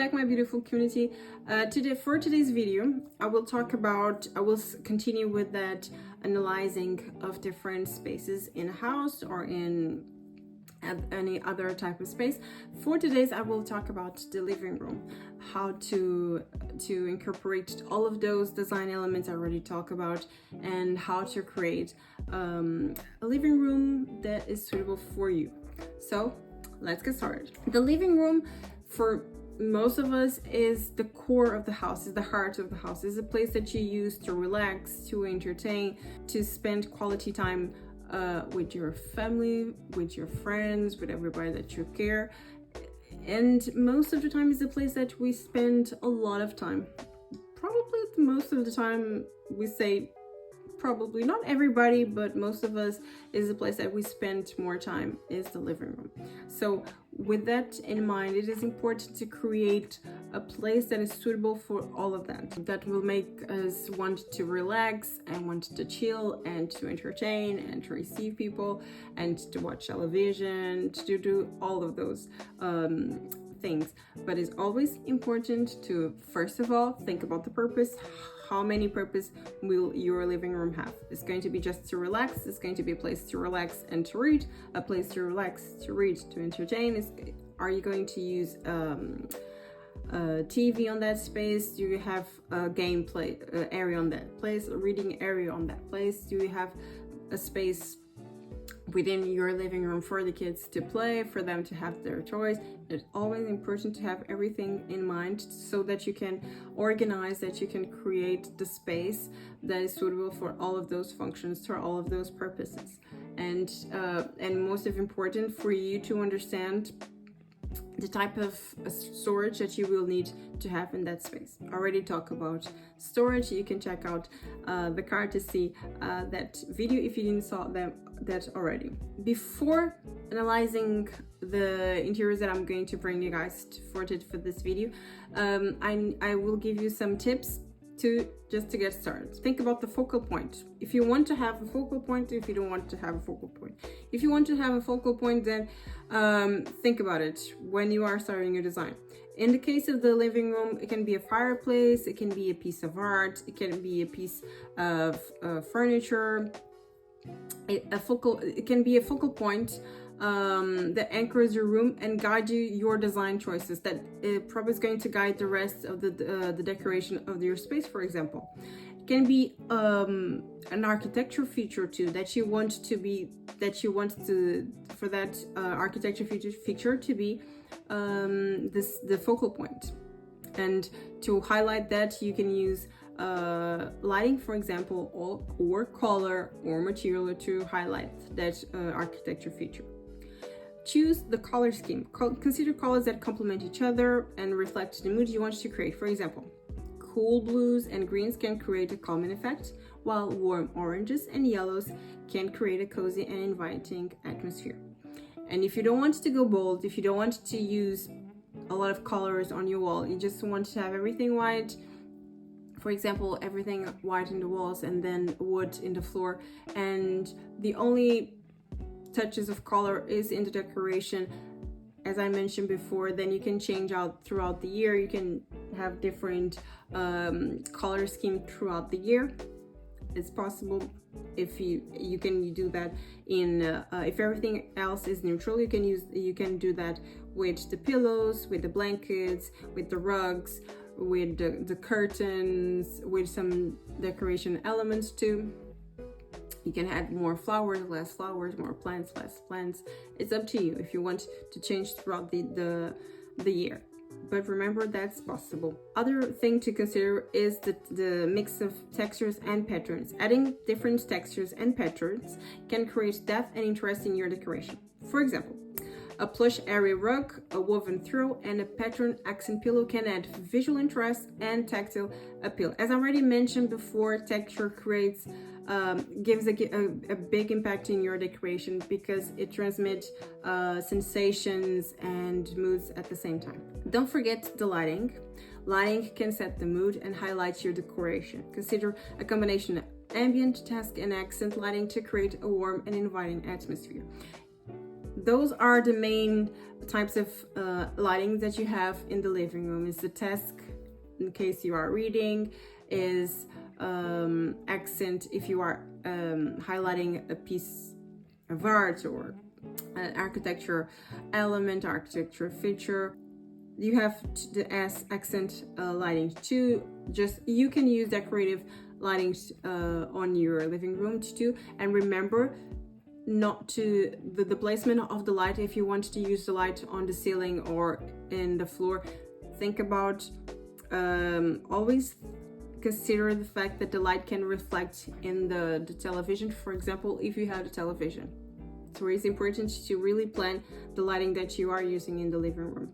back, my beautiful community. For today's video, I will continue with that analyzing of different spaces in a house or in any other type of space. For today's, I will talk about the living room, how to incorporate all of those design elements I already talked about, and how to create a living room that is suitable for you. So let's get started. The living room for most of us is the core of the house, is the heart of the house, is a place that you use to relax, to entertain, to spend quality time with your family, with your friends, with everybody that you care. And most of the time is a place that we spend a lot of time. Probably most of the time, we say probably not everybody, but most of us, is the place that we spend more time is the living room. So with that in mind, it is important to create a place that is suitable for all of that will make us want to relax and want to chill and to entertain and to receive people and to watch television, to do all of those things. But it's always important to, first of all, think about the purpose. How many purpose will your living room have? It's going to be just to relax. It's going to be a place to relax and to read, a place to relax, to read, to entertain. Are you going to use TV on that space? Do you have a gameplay area on that place, a reading area on that place? Do you have a space within your living room for the kids to play, for them to have their toys? It's always important to have everything in mind so that you can organize, that you can create the space that is suitable for all of those functions, for all of those purposes. And most important, for you to understand the type of storage that you will need to have in that space. Already talk about storage. You can check out the card to see that video if you didn't saw that already. Before analyzing the interiors that I'm going to bring you guys for this video, I will give you some tips to get started. Think about the focal point. If you want to have a focal point, if you don't want to have a focal point. If you want to have a focal point, then think about it when you are starting your design. In the case of the living room, it can be a fireplace, it can be a piece of art, it can be a piece of furniture. It can be a focal point that anchors your room and guide your design choices, that probably is going to guide the rest of the decoration of your space. For example, it can be an architecture feature too that you want for that architecture feature to be the focal point. And to highlight that, you can use lighting, for example, or color or material to highlight that architecture feature. Choose the color scheme. Consider colors that complement each other and reflect the mood you want to create. For example, cool blues and greens can create a calming effect, while warm oranges and yellows can create a cozy and inviting atmosphere. And if you don't want to go bold, if you don't want to use a lot of colors on your wall, you just want to have everything white, for example, everything white in the walls and then wood in the floor, and the only touches of color is in the decoration, as I mentioned before, then you can change out throughout the year. You can have different color scheme throughout the year. It's possible if you can do that in if everything else is neutral, you can do that with the pillows, with the blankets, with the rugs, with the curtains, with some decoration elements too. You can add more flowers, less flowers, more plants, less plants. It's up to you if you want to change throughout the year. But remember, that's possible. Other thing to consider is the mix of textures and patterns. Adding different textures and patterns can create depth and interest in your decoration. For example, a plush area rug, a woven throw, and a pattern accent pillow can add visual interest and tactile appeal. As I already mentioned before, texture gives a big impact in your decoration because it transmits sensations and moods at the same time. Don't forget the lighting. Lighting can set the mood and highlight your decoration. Consider a combination of ambient, task, and accent lighting to create a warm and inviting atmosphere. those are the main types of lighting that you have in the living room. Is the desk in case you are reading, is accent if you are highlighting a piece of art or an architecture element, architecture feature. You have the accent lighting too. Just you can use decorative lighting on your living room too. And remember not to the placement of the light. If you want to use the light on the ceiling or in the floor, think about always consider the fact that the light can reflect in the television, for example, if you have a television. So it's important to really plan the lighting that you are using in the living room.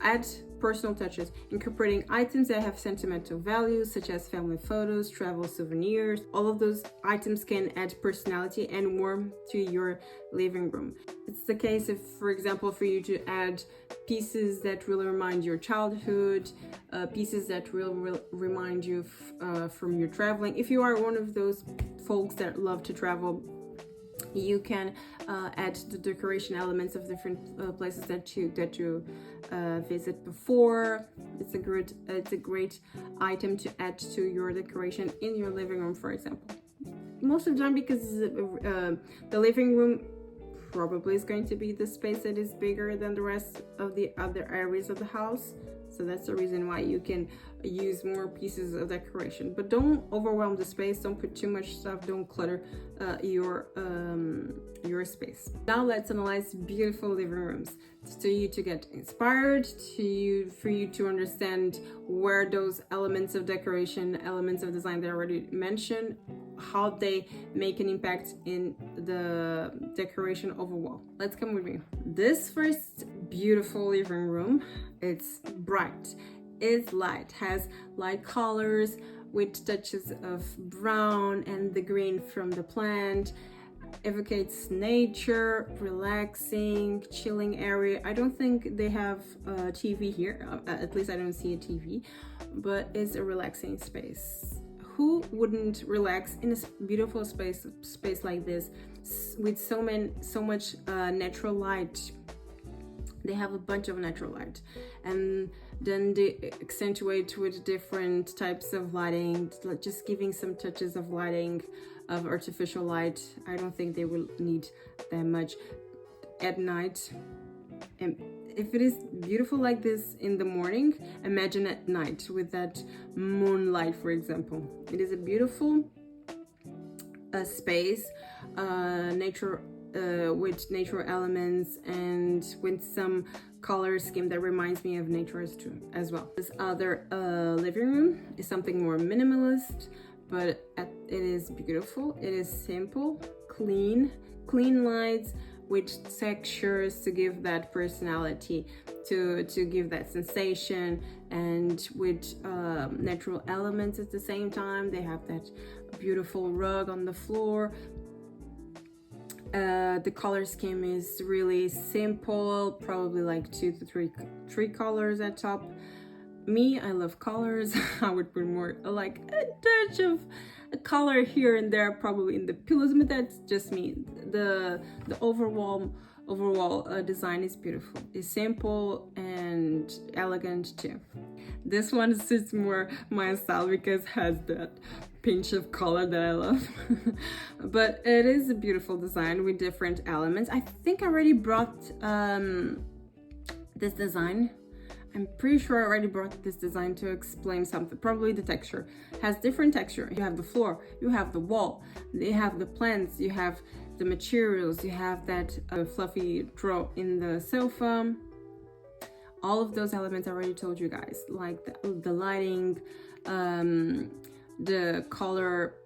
Add personal touches, incorporating items that have sentimental values, such as family photos, travel souvenirs. All of those items can add personality and warmth to your living room. It's the case if, for example, for you to add pieces that really remind your childhood, pieces that will remind you from your traveling. If you are one of those folks that love to travel, you can add the decoration elements of different places that you visit before. It's a great item to add to your decoration in your living room, for example. Most of the time, because the living room probably is going to be the space that is bigger than the rest of the other areas of the house. So that's the reason why you can use more pieces of decoration. But don't overwhelm the space, don't put too much stuff, don't clutter your space. Now let's analyze beautiful living rooms for you to get inspired, for you to understand where those elements of decoration, elements of design that I already mentioned, how they make an impact in the decoration of a wall. Let's come with me. This first beautiful living room, it's bright, it's light, has light colors with touches of brown and the green from the plant. Evocates nature, relaxing, chilling area. I don't think they have a TV here, at least I don't see a TV, but it's a relaxing space. Who wouldn't relax in a beautiful space like this with so much natural light? They have a bunch of natural light, and then they accentuate with different types of lighting, just giving some touches of lighting, of artificial light. I don't think they will need that much at night. And if it is beautiful like this in the morning, imagine at night with that moonlight, for example. It is a beautiful space, nature with natural elements and with some color scheme that reminds me of nature as well. This other living room is something more minimalist, but it is beautiful. It is simple, clean lights with textures to give that personality, to give that sensation, and with natural elements at the same time. They have that beautiful rug on the floor. The color scheme is really simple, probably like 2 to 3 colors at top. Me, I love colors. I would put more like a touch of a color here and there, probably in the pillows, but that's just me. The overall design is beautiful. It's simple and elegant too. This one suits more my style because it has that pinch of color that I love. But it is a beautiful design with different elements. I think I already brought this design. I'm pretty sure I already brought this design to explain something. Probably the texture. It has different texture. You have the floor, you have the wall, you have the plants, you have the materials, you have that fluffy throw in the sofa. All of those elements I already told you guys, like the lighting, the color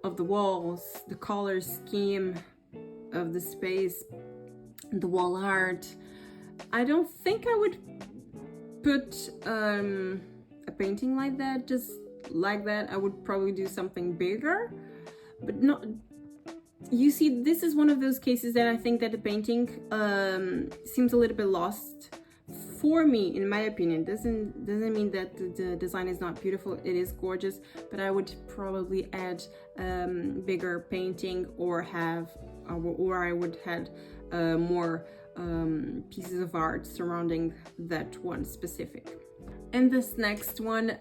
of the walls, the color scheme of the space, the wall art. I don't think I would put a painting like that, just like that. I would probably do something bigger, but not. You see, this is one of those cases that I think that the painting seems a little bit lost for me, in my opinion. Doesn't mean that the design is not beautiful. It is gorgeous, but I would probably add bigger painting, or I would add more pieces of art surrounding that one specific. And this next one,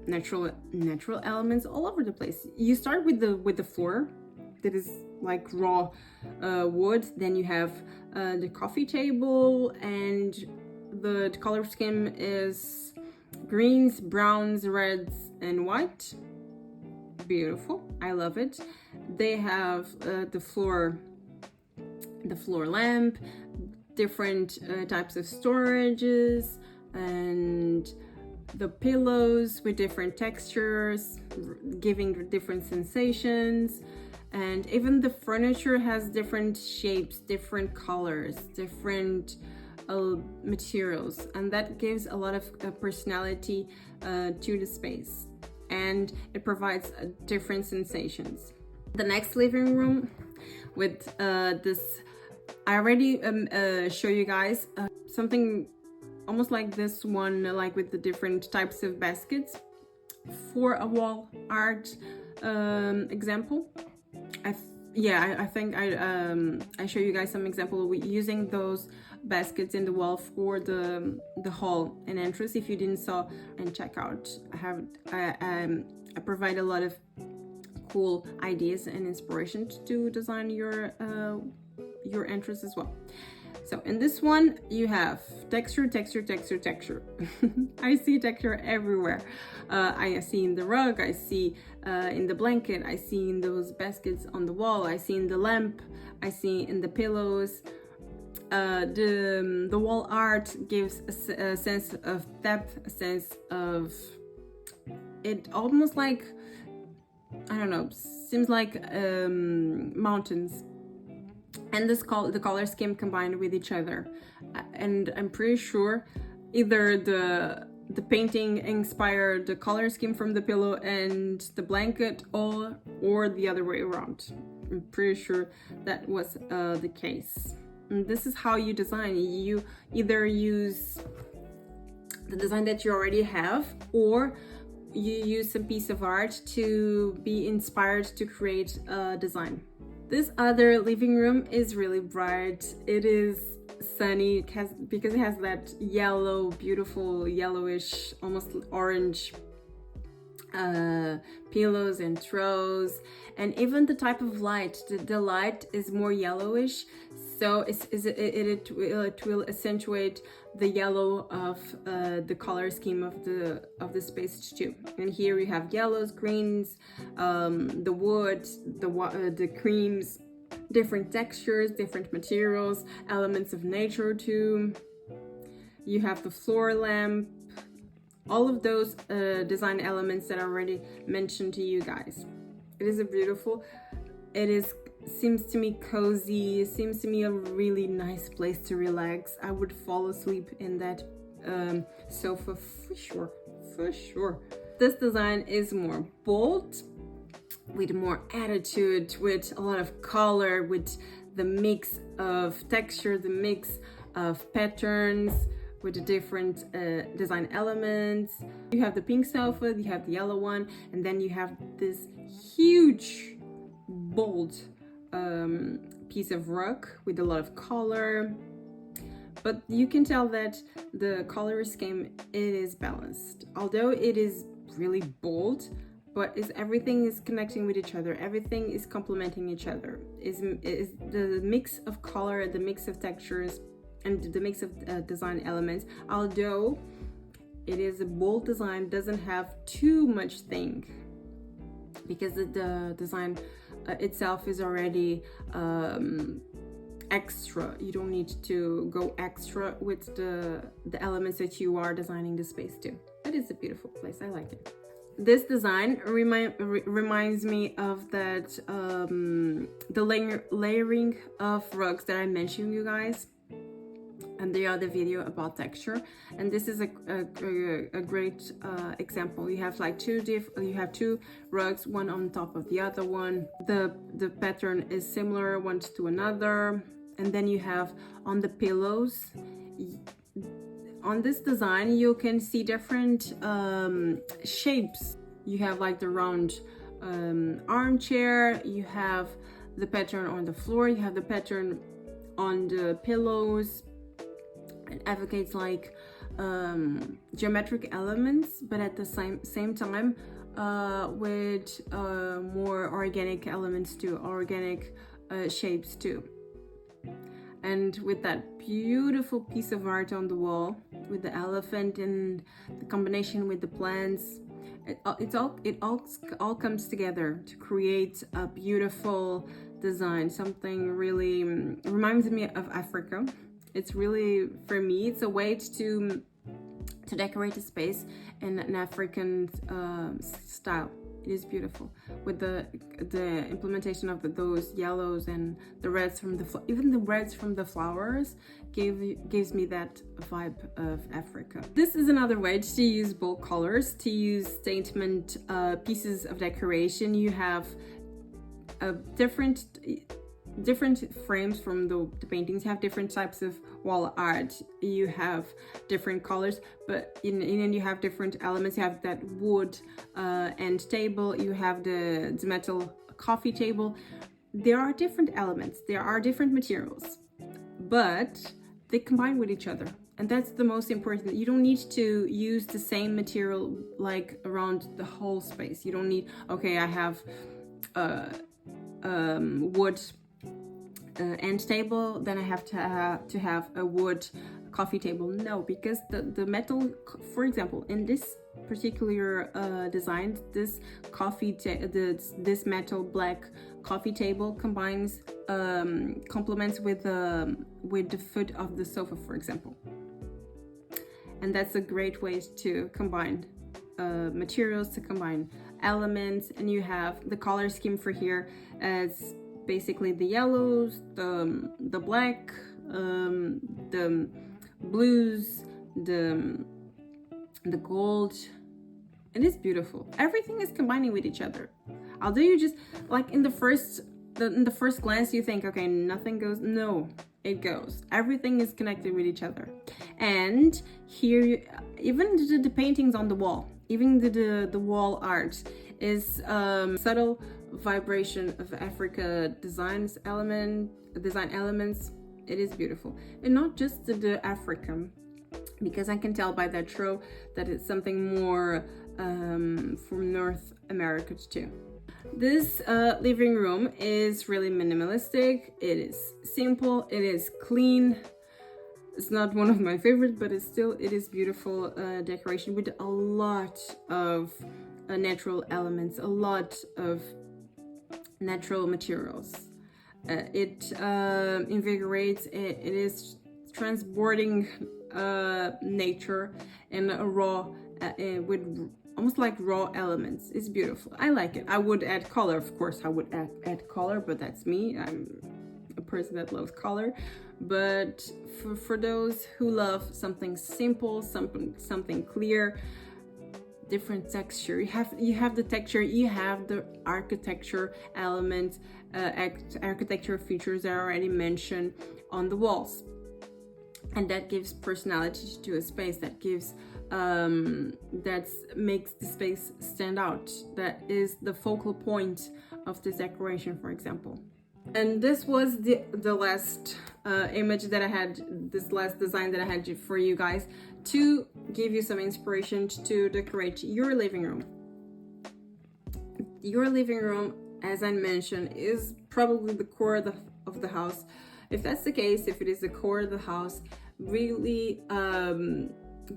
natural elements all over the place. You start with the floor that is like raw wood. Then you have the coffee table, and the color scheme is greens, browns, reds, and white. Beautiful, I love it. They have the floor lamp, different types of storages, and the pillows with different textures, giving different sensations. And even the furniture has different shapes, different colors, different materials, and that gives a lot of personality to the space, and it provides different sensations. The next living room with this, I already show you guys something almost like this one, like with the different types of baskets for a wall art example. I think I show you guys some example using those baskets in the wall for the hall and entrance. If you didn't saw and check out, I provide a lot of cool ideas and inspiration to design your entrance as well. So in this one you have texture. I see texture everywhere. I see in the rug, I see in the blanket, I see in those baskets on the wall, I see in the lamp, I see in the pillows. The wall art gives a sense of depth, a sense of it, almost like, I don't know, seems like mountains. And the color scheme combined with each other, and I'm pretty sure either the painting inspired the color scheme from the pillow and the blanket, or the other way around. I'm pretty sure that was the case. And this is how you design. You either use the design that you already have, or you use some piece of art to be inspired to create a design. This other living room is really bright. It is sunny because it has that yellow, beautiful yellowish, almost orange pillows and throws, and even the type of light. The light is more yellowish, so it will accentuate the yellow of the color scheme of the space too. And here we have yellows, greens, the wood, the creams, different textures, different materials, elements of nature too. You have the floor lamp, all of those design elements that I already mentioned to you guys. It is seems to me cozy. It seems to me a really nice place to relax. I would fall asleep in that sofa for sure. This design is more bold, with more attitude, with a lot of color, with the mix of texture, the mix of patterns, with the different design elements. You have the pink sofa, you have the yellow one, and then you have this huge, bold piece of rug with a lot of color. But you can tell that the color scheme, it is balanced. Although it is really bold, but everything is connecting with each other, everything is complementing each other. Is the mix of color, the mix of textures, and the mix of design elements. Although it is a bold design, doesn't have too much thing, because the design itself is already extra. You don't need to go extra with the elements that you are designing the space to. But it's a beautiful place, I like it. This design reminds me of that the layering of rugs that I mentioned you guys and the other video about texture. And this is a great example. You have like you have two rugs, one on top of the other one. The pattern is similar one to another. And then you have on the pillows. On this design, you can see different shapes. You have like the round armchair, you have the pattern on the floor, you have the pattern on the pillows. It advocates like geometric elements, but at the same time with more organic elements too, organic shapes too. And with that beautiful piece of art on the wall with the elephant and the combination with the plants, it all comes together to create a beautiful design. Something really reminds me of Africa. It's really, for me, it's a way to decorate a space in an African style. It is beautiful with the implementation of those yellows and the reds from even the reds from the flowers gives me that vibe of Africa. This is another way to use bold colors, to use statement pieces of decoration. You have different frames from the paintings. You have different types of wall art, you have different colors, but you have different elements. You have that wood end table, you have the metal coffee table. There are different elements, there are different materials, but they combine with each other, and that's the most important. You don't need to use the same material like around the whole space. You don't need, okay, I have wood end table, then I have to have a wood coffee table. No, because the metal, for example, in this particular design, this this metal black coffee table combines complements with the foot of the sofa, for example, and that's a great way to combine materials, to combine elements. And you have the color scheme for here as basically the yellows, the black, the blues, the gold. It is beautiful. Everything is combining with each other. Although you just like in the first glance you think, okay, nothing goes. No, it goes. Everything is connected with each other. And here, even the paintings on the wall, even the wall art is subtle vibration of Africa design elements. It is beautiful, and not just the African, because I can tell by that row that it's something more from North America too. This living room is really minimalistic. It is simple, it is clean. It's not one of my favorites, but it is beautiful decoration with a lot of natural elements, a lot of natural materials. It invigorates. It is transporting nature in a raw with almost like raw elements. It's beautiful. I like it. I would add color, of course. I would add color, but that's me. I'm a person that loves color. But for those who love something simple, something clear, different texture, you have the texture, you have the architecture elements, architecture features that are already mentioned on the walls, and that gives personality to a space. That gives that makes the space stand out. That is the focal point of this decoration, for example. And this was the last image that I had, this last design that I had for you guys, to give you some inspiration to decorate your living room. Your living room, as I mentioned, is probably the core of the house. If that's the case, if it is the core of the house, really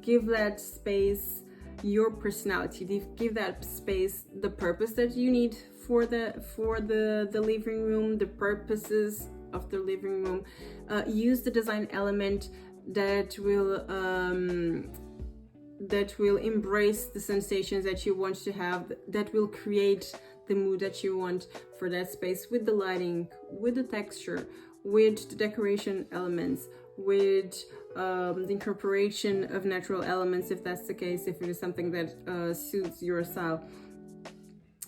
give that space your personality. Give that space the purpose that you need for the living room, the purposes of the living room. Use the design element that will embrace the sensations that you want to have, that will create the mood that you want for that space, with the lighting, with the texture, with the decoration elements, with the incorporation of natural elements, if that's the case, if it is something that suits your style,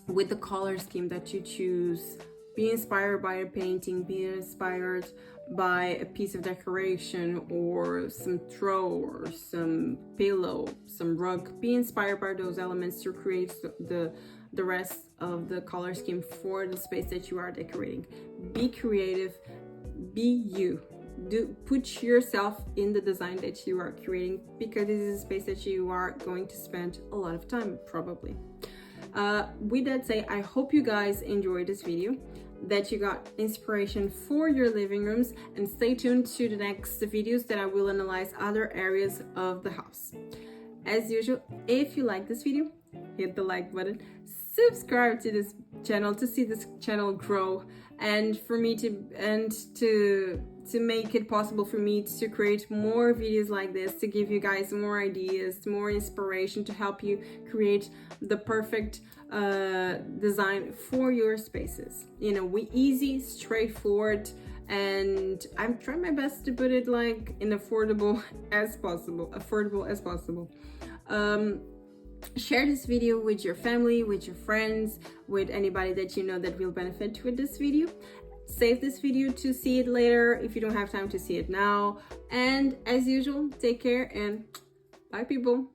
with the color scheme that you choose. Be inspired by a painting, be inspired by a piece of decoration or some throw or some pillow, some rug. Be inspired by those elements to create the rest of the color scheme for the space that you are decorating. Be creative, be you. put yourself in the design that you are creating, because this is a space that you are going to spend a lot of time probably. With that said, I hope you guys enjoyed this video, that you got inspiration for your living rooms, and stay tuned to the next videos that I will analyze other areas of the house. As usual, if you like this video, hit the like button, subscribe to this channel to see this channel grow, and for me to make it possible for me to create more videos like this, to give you guys more ideas, more inspiration, to help you create the perfect design for your spaces. You know, easy, straightforward, and I'm trying my best to put it like in affordable as possible. Share this video with your family, with your friends, with anybody that you know that will benefit with this video. Save this video to see it later if you don't have time to see it now. And as usual, take care and bye people.